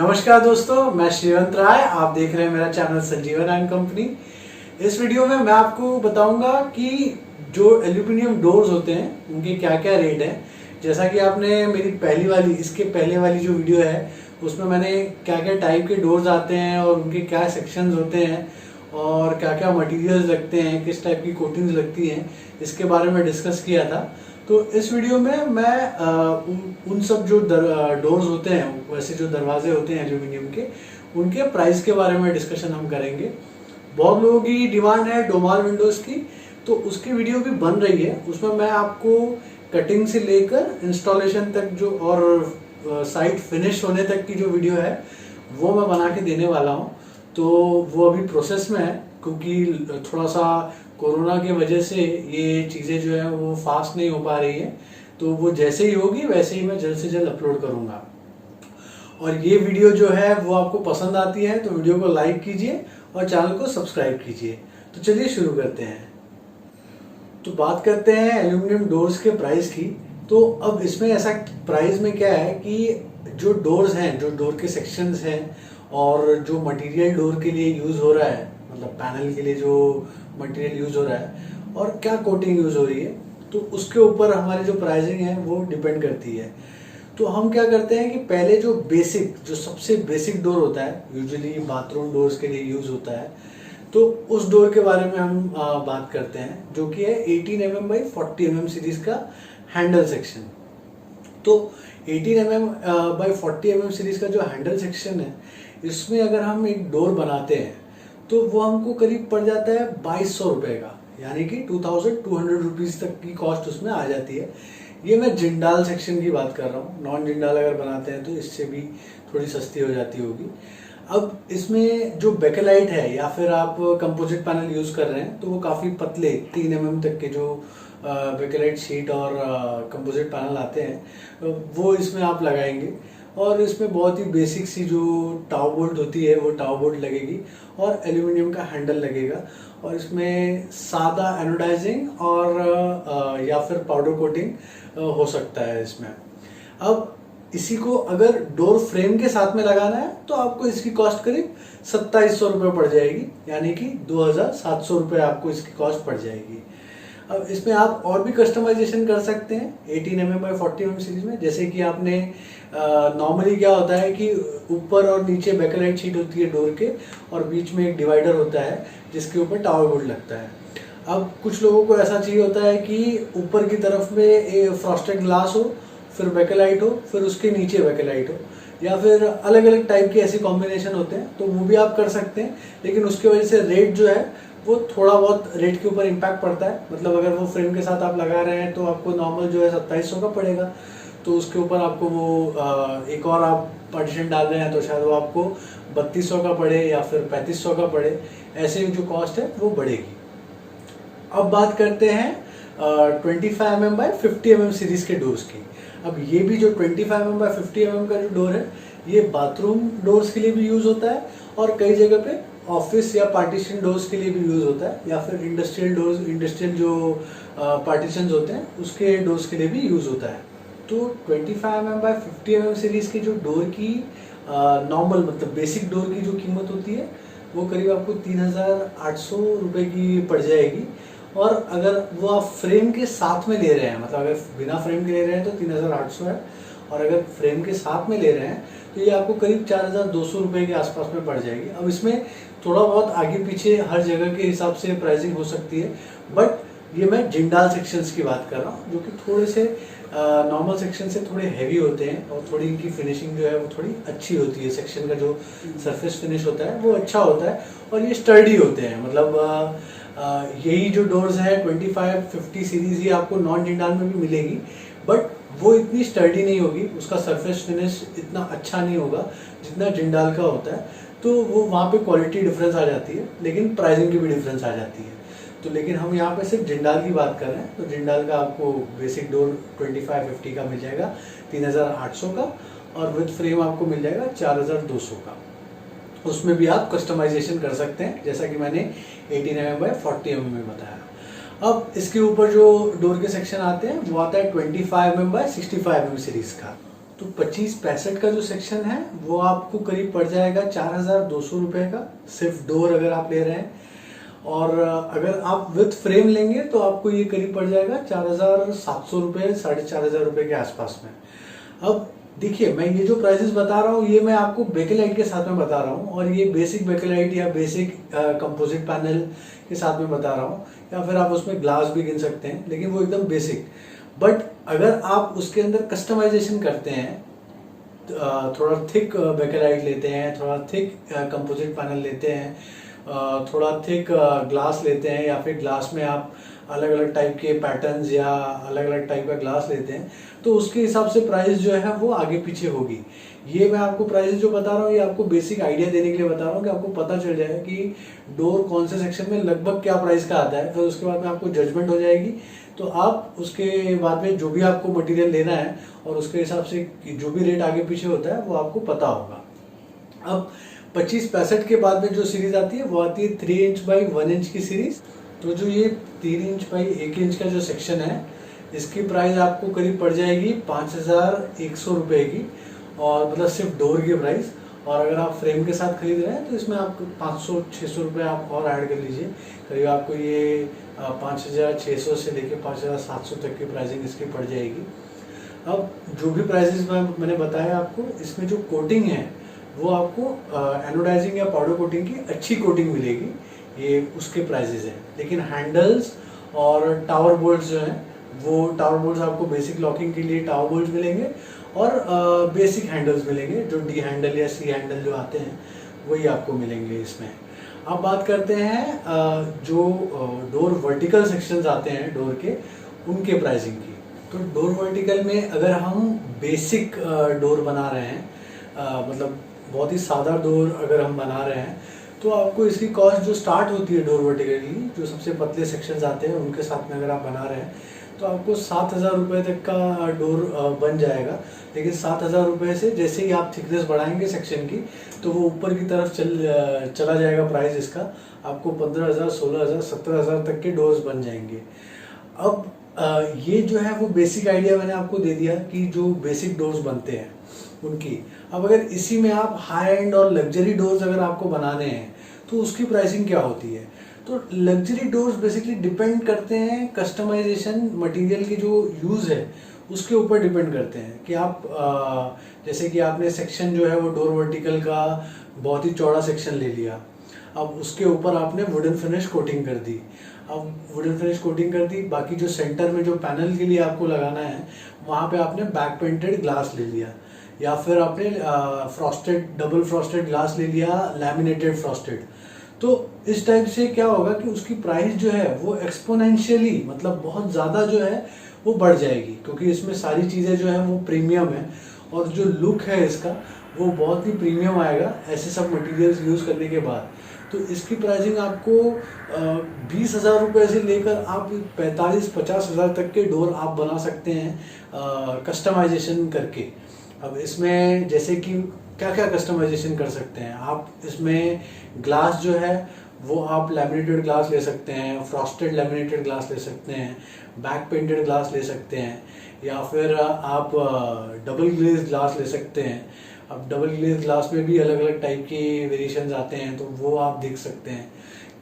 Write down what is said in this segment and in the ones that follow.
नमस्कार दोस्तों, मैं श्रीवंत राय। आप देख रहे हैं मेरा चैनल संजीवन एंड कंपनी। इस वीडियो में मैं आपको बताऊंगा कि जो एल्यूमिनियम डोर्स होते हैं उनके क्या क्या रेट है। जैसा कि आपने मेरी इसके पहले वाली जो वीडियो है उसमें मैंने क्या क्या टाइप के डोर्स आते हैं और उनके क्या सेक्शंस होते हैं और क्या क्या मटेरियल्स लगते हैं, किस टाइप की कोटिंग्स लगती हैं, इसके बारे में डिस्कस किया था। तो इस वीडियो में मैं उन सब जो डोर्स होते हैं, वैसे जो दरवाजे होते हैं एल्यूमिनियम के, उनके प्राइस के बारे में डिस्कशन हम करेंगे। बहुत लोगों की डिमांड है डोमार विंडोज की, तो उसकी वीडियो भी बन रही है। उसमें मैं आपको कटिंग से लेकर इंस्टॉलेशन तक जो और साइट फिनिश होने तक की जो वीडियो है वो मैं बना के देने वाला हूँ। तो वो अभी प्रोसेस में है, क्योंकि थोड़ा सा कोरोना की वजह से ये चीज़ें जो है वो फास्ट नहीं हो पा रही है। तो वो जैसे ही होगी वैसे ही मैं जल्द से जल्द अपलोड करूँगा। और ये वीडियो जो है वो आपको पसंद आती है तो वीडियो को लाइक कीजिए और चैनल को सब्सक्राइब कीजिए। तो चलिए शुरू करते हैं। तो बात करते हैं एल्यूमिनियम डोर्स के प्राइस की। तो अब इसमें ऐसा प्राइस में क्या है कि जो डोर्स हैं, जो डोर के सेक्शंस हैं और जो मटेरियल डोर के लिए यूज़ हो रहा है, मतलब पैनल के लिए जो मटेरियल यूज़ हो रहा है और क्या कोटिंग यूज़ हो रही है, तो उसके ऊपर हमारी जो प्राइसिंग है वो डिपेंड करती है। तो हम क्या करते हैं कि पहले जो सबसे बेसिक डोर होता है, यूजुअली बाथरूम डोर्स के लिए यूज़ होता है, तो उस डोर के बारे में हम बात करते हैं, जो कि है 18 mm बाई 40 mm सीरीज का हैंडल सेक्शन। तो 18 mm बाई 40 mm सीरीज का जो हैंडल सेक्शन है, इसमें अगर हम एक डोर बनाते हैं तो वो हमको करीब पड़ जाता है 2200 रुपये का, यानी कि 2200 रुपीज़ तक की कॉस्ट उसमें आ जाती है। ये मैं जिंडाल सेक्शन की बात कर रहा हूँ। नॉन जिंडाल अगर बनाते हैं तो इससे भी थोड़ी सस्ती हो जाती होगी। अब इसमें जो बेकेलाइट है या फिर आप कंपोजिट पैनल यूज़ कर रहे हैं तो वो काफ़ी पतले 3 mm तक के जो बेकेलाइट शीट और कंपोजिट पैनल आते हैं वो इसमें आप लगाएंगे। और इसमें बहुत ही बेसिक सी जो टाउ बोल्ट होती है वो टाउ बोल्ट लगेगी और एल्यूमिनियम का हैंडल लगेगा। और इसमें सादा एनोडाइजिंग और या फिर पाउडर कोटिंग हो सकता है इसमें। अब इसी को अगर डोर फ्रेम के साथ में लगाना है तो आपको इसकी कॉस्ट करीब 2700 रुपये पड़ जाएगी, यानी कि 2700 रुपये आपको इसकी कॉस्ट पड़ जाएगी। अब इसमें आप और भी कस्टमाइजेशन कर सकते हैं 18 mm बाई 40 mm सीरीज में। जैसे कि आपने नॉर्मली क्या होता है कि ऊपर और नीचे बेकेलाइट शीट होती है डोर के और बीच में एक डिवाइडर होता है जिसके ऊपर टावर बोल्ट लगता है। अब कुछ लोगों को ऐसा चाहिए होता है कि ऊपर की तरफ में फ्रॉस्टेड ग्लास हो, फिर बेकेलाइट हो, फिर उसके नीचे बेकेलाइट हो, या फिर अलग अलग टाइप के ऐसे कॉम्बिनेशन होते हैं, तो वो भी आप कर सकते हैं। लेकिन उसके वजह से रेट जो है वो थोड़ा बहुत रेट के ऊपर इम्पैक्ट पड़ता है। मतलब अगर वो फ्रेम के साथ आप लगा रहे हैं तो आपको नॉर्मल जो है 2700 का पड़ेगा, तो उसके ऊपर आपको वो एक और आप पार्टीशन डाल रहे हैं तो शायद वो आपको 3200 का पड़े या फिर 3500 का पड़े। ऐसे जो कॉस्ट है वो बढ़ेगी। अब बात करते हैं 25 mm बाई 50 mm सीरीज के डोर्स की। अब ये भी जो 25 mm बाई 50 mm का जो डोर है ये बाथरूम डोर्स के लिए भी यूज़ होता है और कई जगह पे ऑफिस या पार्टीशन डोर्स के लिए भी यूज़ होता है, या फिर इंडस्ट्रियल जो पार्टीशंस होते हैं उसके डोर्स के लिए भी यूज़ होता है। तो 25 mm बाई 50 mm सीरीज़ के जो डोर की नॉर्मल मतलब बेसिक डोर की जो कीमत होती है वो करीब आपको 3800 रुपये की पड़ जाएगी। और अगर वो आप फ्रेम के साथ में ले रहे हैं, मतलब अगर बिना फ्रेम के ले रहे हैं तो 3800 है, और अगर फ्रेम के साथ में ले रहे हैं तो ये आपको करीब 4200 रुपये के आसपास में पड़ जाएगी। अब इसमें थोड़ा बहुत आगे पीछे हर जगह के हिसाब से प्राइसिंग हो सकती है, बट ये मैं जिंडाल सेक्शंस की बात कर रहा हूँ, जो कि थोड़े से नॉर्मल सेक्शन से थोड़े हैवी होते हैं और थोड़ी इनकी फिनिशिंग जो है वो थोड़ी अच्छी होती है। सेक्शन का जो सरफेस फिनिश होता है वो अच्छा होता है और ये स्टर्डी होते हैं। मतलब यही जो डोर्स है 25-50 सीरीज ही आपको नॉन जिंडाल में भी मिलेगी, बट वो इतनी स्टर्डी नहीं होगी, उसका सरफेस फिनिश इतना अच्छा नहीं होगा जितना जिंडाल का होता है। तो वो वहाँ पे क्वालिटी डिफरेंस आ जाती है, लेकिन प्राइसिंग की भी डिफरेंस आ जाती है। तो लेकिन हम यहाँ पे सिर्फ जिंडाल की बात कर रहे हैं, तो जिंडाल का आपको बेसिक डोर 25-50 का मिल जाएगा 3800 का, और विद फ्रेम आपको मिल जाएगा 4200 का। उसमें भी आप कस्टमाइजेशन कर सकते हैं, जैसा कि मैंने 18 mm बाई 40 mm में बताया। अब इसके ऊपर जो डोर के सेक्शन आते हैं वो आता है 25 mm बाई 65 mm सीरीज का। तो 25-65 का जो सेक्शन है वो आपको करीब पड़ जाएगा 4,200 रुपये का, सिर्फ डोर अगर आप ले रहे हैं। और अगर आप विथ फ्रेम लेंगे तो आपको ये करीब पड़ जाएगा 4,700 रुपये, 4,500 रुपये के आसपास में। अब देखिए, मैं ये जो प्राइसेस बता रहा हूँ ये मैं आपको बेकेलाइट के साथ में बता रहा हूँ, और ये बेसिक बेकेलाइट या बेसिक कंपोजिट पैनल के साथ में बता रहा हूँ, या फिर आप उसमें ग्लास भी गिन सकते हैं, लेकिन वो एकदम बेसिक। बट अगर आप उसके अंदर कस्टमाइजेशन करते हैं, थोड़ा थिक बेकेलाइट लेते हैं, थोड़ा थिक कंपोजिट पैनल लेते हैं, थोड़ा थिक ग्लास लेते हैं, या फिर ग्लास में आप अलग अलग टाइप के पैटर्न्स या अलग अलग टाइप का ग्लास लेते हैं, तो उसके हिसाब से प्राइस जो है वो आगे पीछे होगी। ये मैं आपको प्राइस जो बता रहा हूँ ये आपको बेसिक आइडिया देने के लिए बता रहा हूँ कि आपको पता चल जाए कि डोर कौन से सेक्शन में लगभग क्या प्राइस का आता है। फिर उसके बाद में आपको जजमेंट हो जाएगी, तो आप उसके बाद में जो भी आपको मटेरियल लेना है और उसके हिसाब से जो भी रेट आगे पीछे होता है वो आपको पता होगा। अब 25-65 के बाद में जो सीरीज आती है वो आती है 3 इंच बाई 1 इंच की सीरीज। तो जो ये 3 इंच बाई 1 इंच का जो सेक्शन है इसकी प्राइस आपको करीब पड़ जाएगी 5,100 रुपये की, और मतलब सिर्फ डोर की प्राइस। और अगर आप फ्रेम के साथ खरीद रहे हैं तो इसमें आप 500-600 रुपये आप और ऐड कर लीजिए, करीब आपको ये 5,600 से लेकर 5,700 तक की प्राइसिंग इसकी पड़ जाएगी। अब जो भी प्राइसेस मैंने बताया आपको, इसमें जो कोटिंग है वो आपको एनोडाइजिंग या पाउडर कोटिंग की अच्छी कोटिंग मिलेगी, ये उसके प्राइसेस हैं। लेकिन हैंडल्स और टावर बोल्ट्स जो हैं वो टावर बोल्ट्स आपको बेसिक लॉकिंग के लिए टावर बोल्ट्स मिलेंगे, और बेसिक हैंडल्स मिलेंगे, जो डी हैंडल या सी हैंडल जो आते हैं वही आपको मिलेंगे इसमें। अब बात करते हैं जो डोर वर्टिकल सेक्शंस आते हैं डोर के, उनके प्राइसिंग की। तो डोर वर्टिकल में अगर हम बेसिक डोर बना रहे हैं, मतलब बहुत ही सादा डोर अगर हम बना रहे हैं, तो आपको इसकी कॉस्ट जो स्टार्ट होती है डोर वर्टिकली, जो सबसे पतले सेक्शंस आते हैं उनके साथ में अगर आप बना रहे हैं तो आपको 7,000 रुपये तक का डोर बन जाएगा। लेकिन 7,000 रुपये से जैसे ही आप थिकनेस बढ़ाएंगे सेक्शन की तो वो ऊपर की तरफ चला जाएगा प्राइस इसका, आपको 15,000, 16,000, 17,000 तक के डोर्स बन जाएंगे। अब ये जो है वो बेसिक आइडिया मैंने आपको दे दिया कि जो बेसिक डोर्स बनते हैं उनकी। अब अगर इसी में आप हाई एंड और लग्जरी डोर्स अगर आपको बनाने हैं तो उसकी प्राइसिंग क्या होती है। तो लग्जरी डोर्स बेसिकली डिपेंड करते हैं कस्टमाइजेशन मटेरियल की जो यूज़ है उसके ऊपर डिपेंड करते हैं कि आप जैसे कि आपने सेक्शन जो है वो डोर वर्टिकल का बहुत ही चौड़ा सेक्शन ले लिया, अब उसके ऊपर आपने वुडन फिनिश कोटिंग कर दी। अब वुडन फिनिश कोटिंग कर दी, बाकी जो सेंटर में जो पैनल के लिए आपको लगाना है वहाँ पे आपने बैक पेंटेड ग्लास ले लिया, या फिर आपने फ्रॉस्टेड डबल फ्रॉस्टेड ग्लास ले लिया, लैमिनेटेड फ्रॉस्टेड। तो इस टाइप से क्या होगा कि उसकी प्राइस जो है वो एक्सपोनेंशियली, मतलब बहुत ज़्यादा जो है वो बढ़ जाएगी, क्योंकि इसमें सारी चीज़ें जो है वो प्रीमियम है, और जो लुक है इसका वो बहुत ही प्रीमियम आएगा ऐसे सब मटेरियल्स यूज़ करने के बाद। तो इसकी प्राइसिंग आपको 20,000 रुपये से लेकर आप 45-50 हज़ार तक के डोर आप बना सकते हैं कस्टमाइजेशन करके। अब इसमें जैसे कि क्या क्या कस्टमाइजेशन कर सकते हैं आप, इसमें ग्लास जो है वो आप लैमिनेटेड ग्लास ले सकते हैं, फ्रॉस्टेड लैमिनेटेड ग्लास ले सकते हैं, बैक पेंटेड ग्लास ले सकते हैं, या फिर आप डबल ग्लेज ग्लास ले सकते हैं। अब डबल ग्लेज ग्लास में भी अलग अलग टाइप के वेरिएशंस आते हैं, तो वो आप देख सकते हैं।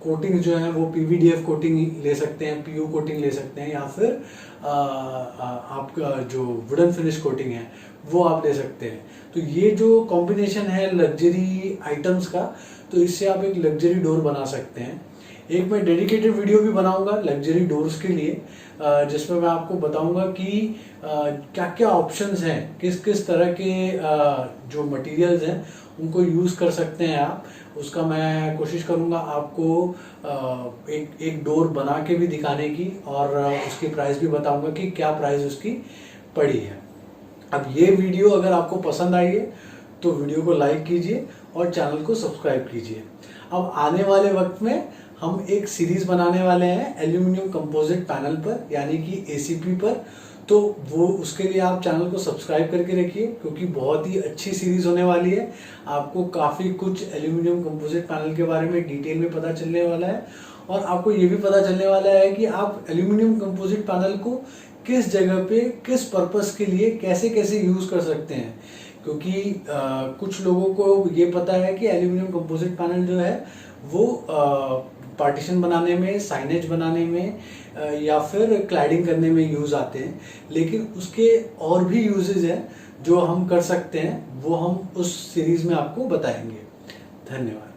कोटिंग जो है वो PVDF कोटिंग ले सकते हैं, PU कोटिंग ले सकते हैं, या फिर आपका जो वुडन फिनिश कोटिंग है वो आप ले सकते हैं। तो ये जो कॉम्बिनेशन है लग्जरी आइटम्स का, तो इससे आप एक लग्जरी डोर बना सकते हैं। एक मैं डेडिकेटेड वीडियो भी बनाऊंगा लग्जरी डोर्स के लिए, जिसमें मैं आपको बताऊंगा कि क्या क्या ऑप्शंस हैं, किस किस तरह के जो मटेरियल्स हैं उनको यूज़ कर सकते हैं आप। उसका मैं कोशिश करूंगा आपको एक डोर बना के भी दिखाने की, और उसकी प्राइस भी बताऊंगा कि क्या प्राइस उसकी पड़ी है। अब ये वीडियो अगर आपको पसंद आई है तो वीडियो को लाइक कीजिए और चैनल को सब्सक्राइब कीजिए। अब आने वाले वक्त में हम एक सीरीज बनाने वाले हैं एल्यूमिनियम कंपोजिट पैनल पर, यानी कि ACP पर। तो वो उसके लिए आप चैनल को सब्सक्राइब करके रखिए, क्योंकि बहुत ही अच्छी सीरीज होने वाली है। आपको काफ़ी कुछ एल्यूमिनियम कंपोजिट पैनल के बारे में डिटेल में पता चलने वाला है, और आपको ये भी पता चलने वाला है कि आप एल्यूमिनियम कंपोजिट पैनल को किस जगह पे किस पर्पस के लिए कैसे कैसे यूज कर सकते हैं। क्योंकि कुछ लोगों को ये पता है कि एल्यूमिनियम कंपोजिट पैनल जो है वो पार्टीशन बनाने में, साइनेज बनाने में या फिर क्लैडिंग करने में यूज आते हैं, लेकिन उसके और भी यूजेज हैं जो हम कर सकते हैं, वो हम उस सीरीज में आपको बताएंगे। धन्यवाद।